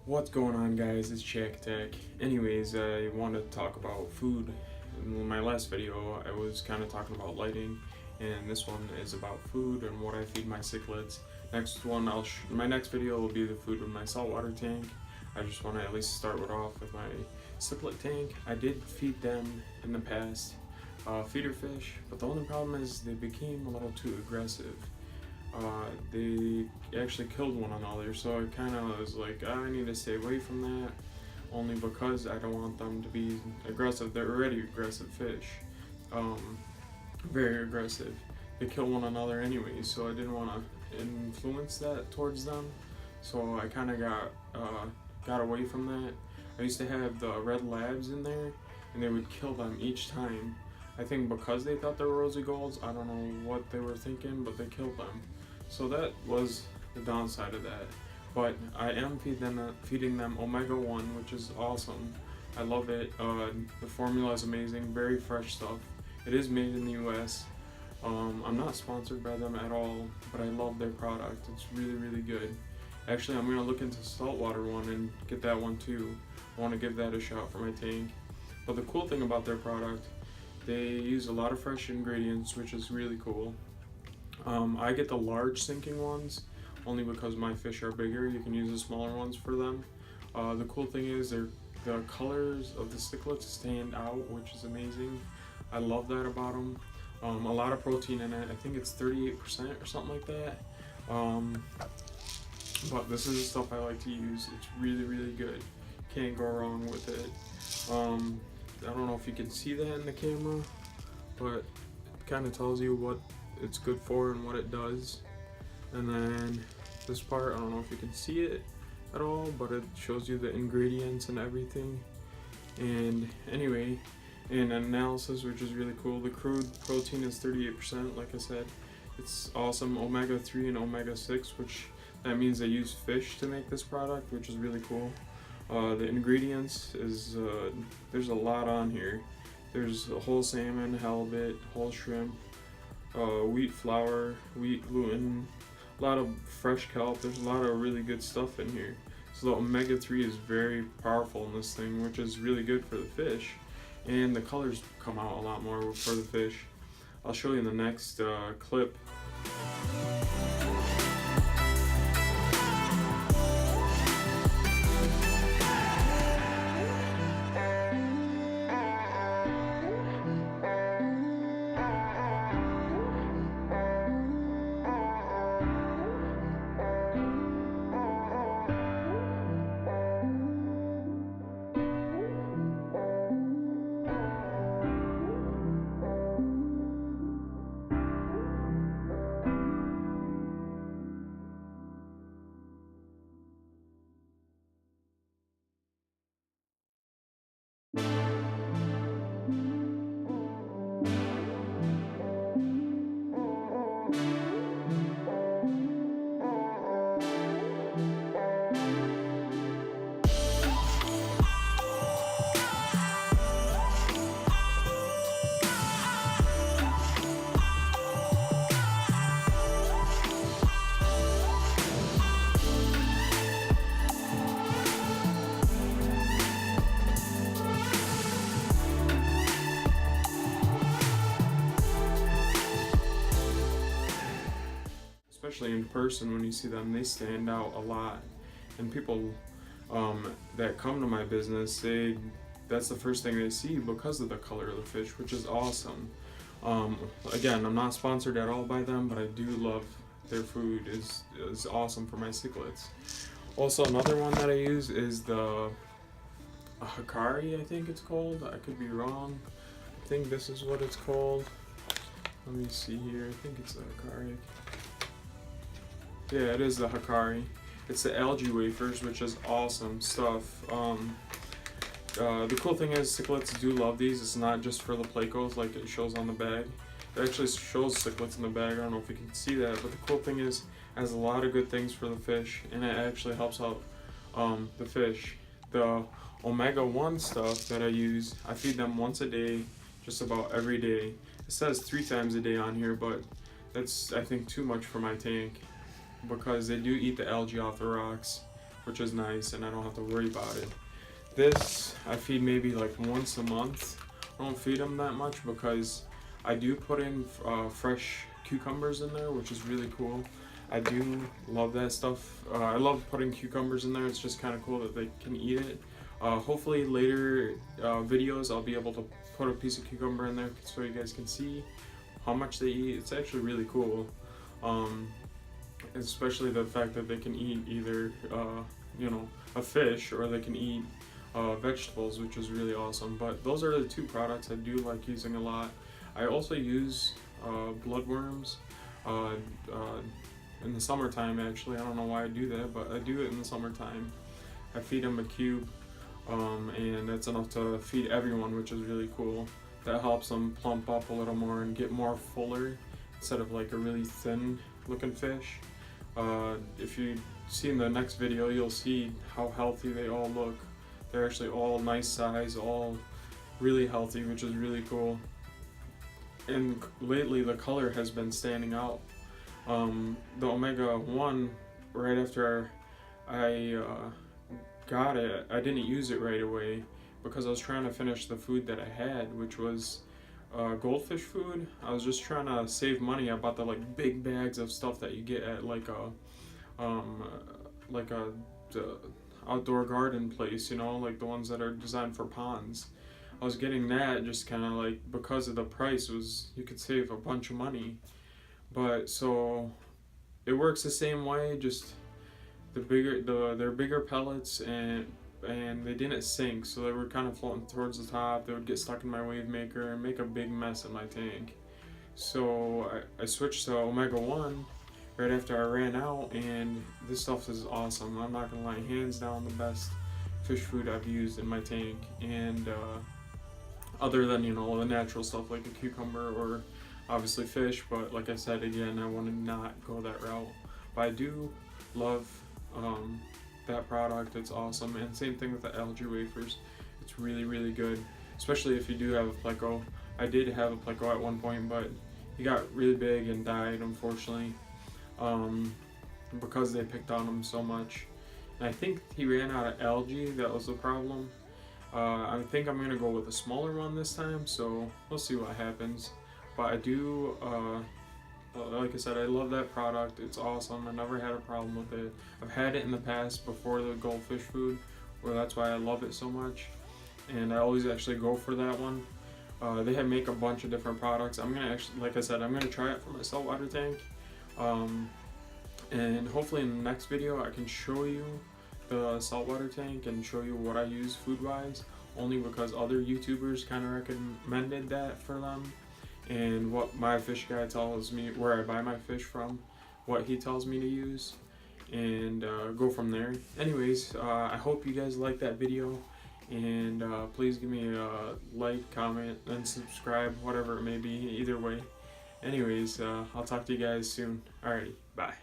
What's going on, guys? It's Tech. Anyways, I want to talk about food. In my last video, I was kind of talking about lighting, and this one is about food and what I feed my cichlids. My next video will be the food with my saltwater tank. I just want to at least start off with my cichlid tank. I did feed them in the past feeder fish, but the only problem is they became a little too aggressive. They actually killed one another, so I kind of was like, I need to stay away from that, only because I don't want them to be aggressive. They're already aggressive fish, very aggressive. They kill one another anyway, so I didn't want to influence that towards them, so I kind of got away from that. I used to have the red labs in there, and they would kill them each time. I think because they thought they were rosy golds, I don't know what they were thinking, but they killed them. So that was the downside of that. But I am feeding them Omega 1, which is awesome. I love it. The formula is amazing, very fresh stuff. It is made in the US. I'm not sponsored by them at all, but I love their product. It's really, really good. Actually, I'm going to look into saltwater one and get that one too. I want to give that a shot for my tank. But the cool thing about their product, they use a lot of fresh ingredients, which is really cool. I get the large sinking ones only because my fish are bigger. You can use the smaller ones for them. The cool thing is the colors of the cichlids stand out, which is amazing. I love that about them. A lot of protein in it. I think it's 38% or something like that. But this is the stuff I like to use. It's really, really good. Can't go wrong with it. I don't know if you can see that in the camera, but it kind of tells you what it's good for and what it does. And then this part, I don't know if you can see it at all, but it shows you the ingredients and everything. And anyway, in analysis, which is really cool, the crude protein is 38%. Like I said, it's awesome. Omega 3 and Omega 6, which that means they use fish to make this product, which is really cool. The ingredients is there's a lot on here. There's a whole salmon, halibut, whole shrimp, wheat flour, wheat gluten, a lot of fresh kelp. There's a lot of really good stuff in here. So the Omega 3 is very powerful in this thing, which is really good for the fish, and the colors come out a lot more for the fish. I'll show you in the next clip. Especially in person, when you see them, they stand out a lot. And people that come to my business, that's the first thing they see because of the color of the fish, which is awesome. Again, I'm not sponsored at all by them, but I do love their food. Is awesome for my cichlids. Also, another one that I use is the Hikari, I think it's called. I could be wrong. I think this is what it's called. Let me see here. I think it's the Hikari. Yeah, it is the Hikari. It's the algae wafers, which is awesome stuff. The cool thing is cichlids do love these. It's not just for the plecos like it shows on the bag. It actually shows cichlids in the bag. I don't know if you can see that, but the cool thing is it has a lot of good things for the fish, and it actually helps out the fish. The Omega 1 stuff that I use, I feed them once a day, just about every day. It says 3 times a day on here, but that's, I think, too much for my tank, because they do eat the algae off the rocks, which is nice, and I don't have to worry about it. This I feed maybe like once a month. I don't feed them that much because I do put in fresh cucumbers in there, which is really cool. I do love that stuff. I love putting cucumbers in there. It's just kind of cool that they can eat it. Hopefully later videos I'll be able to put a piece of cucumber in there so you guys can see how much they eat. It's actually really cool, especially the fact that they can eat either you know, a fish, or they can eat vegetables, which is really awesome. But those are the two products I do like using a lot. I also use bloodworms in the summertime. Actually, I don't know why I do that, but I do it in the summertime. I feed them a cube, and that's enough to feed everyone, which is really cool. That helps them plump up a little more and get more fuller instead of like a really thin looking fish. If you see in the next video, you'll see how healthy they all look. They're actually all nice size, all really healthy, which is really cool. And lately the color has been standing out. The Omega 1, right after I got it, I didn't use it right away because I was trying to finish the food that I had, which was goldfish food. I was just trying to save money. I bought the like big bags of stuff that you get at like a outdoor garden place, you know, like the ones that are designed for ponds. I was getting that just kind of like because of the price, was you could save a bunch of money. But so it works the same way, just they're bigger pellets, and they didn't sink, so they were kind of floating towards the top. They would get stuck in my wave maker and make a big mess in my tank. So I switched to Omega 1 right after I ran out, and this stuff is awesome. I'm not gonna lie, hands down the best fish food I've used in my tank. And other than, you know, the natural stuff like a cucumber or obviously fish, but like I said again, I want to not go that route. But I do love that product. It's awesome. And same thing with the algae wafers. It's really, really good, especially if you do have a pleco. I did have a pleco at one point, but he got really big and died, unfortunately, because they picked on him so much. And I think he ran out of algae. That was the problem. I think I'm going to go with a smaller one this time, so we'll see what happens. But I do, like I said, I love that product. It's awesome. I never had a problem with it. I've had it in the past before the goldfish food, where that's why I love it so much. And I always actually go for that one. They make a bunch of different products. I'm going to actually, like I said, I'm going to try it for my saltwater tank. And hopefully in the next video I can show you the saltwater tank and show you what I use food-wise, only because other YouTubers kind of recommended that for them, and what my fish guy tells me, where I buy my fish from, what he tells me to use, and go from there. Anyways, I hope you guys like that video, and please give me a like, comment, and subscribe, whatever it may be, either way. Anyways, I'll talk to you guys soon. Alrighty, bye.